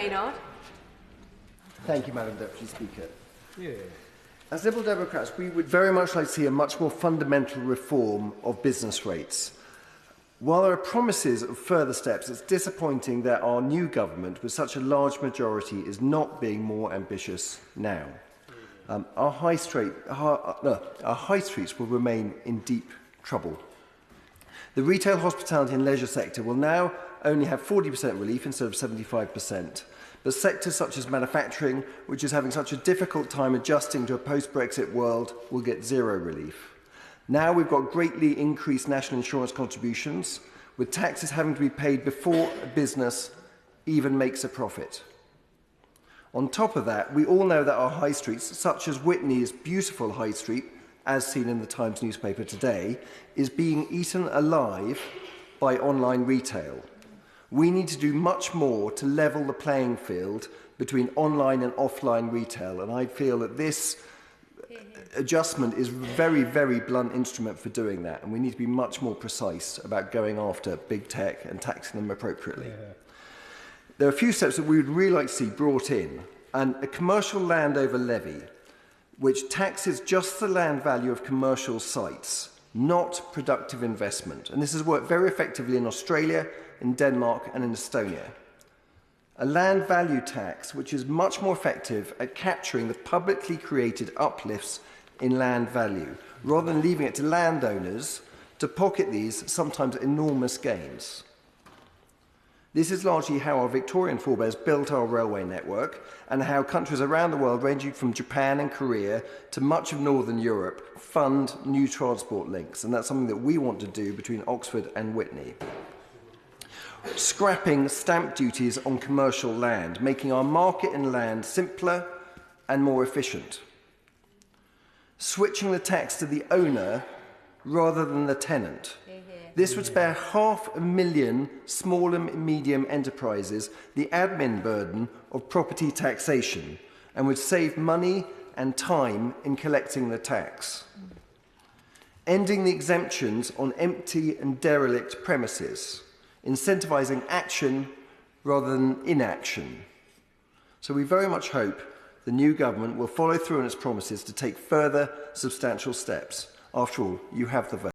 Maynard. Thank you, Madam Deputy Speaker. As Liberal Democrats, we would very much like to see a much more fundamental reform of business rates. While there are promises of further steps, it's disappointing that our new government, with such a large majority, is not being more ambitious now. Our high streets will remain in deep trouble. The retail, hospitality and leisure sector will now only have 40% relief instead of 75%. But sectors such as manufacturing, which is having such a difficult time adjusting to a post-Brexit world, will get zero relief. Now we've got greatly increased national insurance contributions, with taxes having to be paid before a business even makes a profit. On top of that, we all know that our high streets, such as Witney's beautiful high street, as seen in the Times newspaper today, is being eaten alive by online retail. We need to do much more to level the playing field between online and offline retail, and I feel that this adjustment is a very, very blunt instrument for doing that, and we need to be much more precise about going after big tech and taxing them appropriately. There are a few steps that we would really like to see brought in, and a commercial landover levy, which taxes just the land value of commercial sites, not productive investment. And this has worked very effectively in Australia, in Denmark and in Estonia. A land value tax which is much more effective at capturing the publicly created uplifts in land value, rather than leaving it to landowners to pocket these sometimes enormous gains. This is largely how our Victorian forebears built our railway network, and how countries around the world, ranging from Japan and Korea to much of Northern Europe, fund new transport links. And that's something that we want to do between Oxford and Witney. Scrapping stamp duties on commercial land, making our market in land simpler and more efficient. Switching the tax to the owner rather than the tenant. This would spare 500,000 small and medium enterprises the admin burden of property taxation, and would save money and time in collecting the tax. Ending the exemptions on empty and derelict premises, incentivising action rather than inaction. So we very much hope the new government will follow through on its promises to take further substantial steps. After all, you have the vote.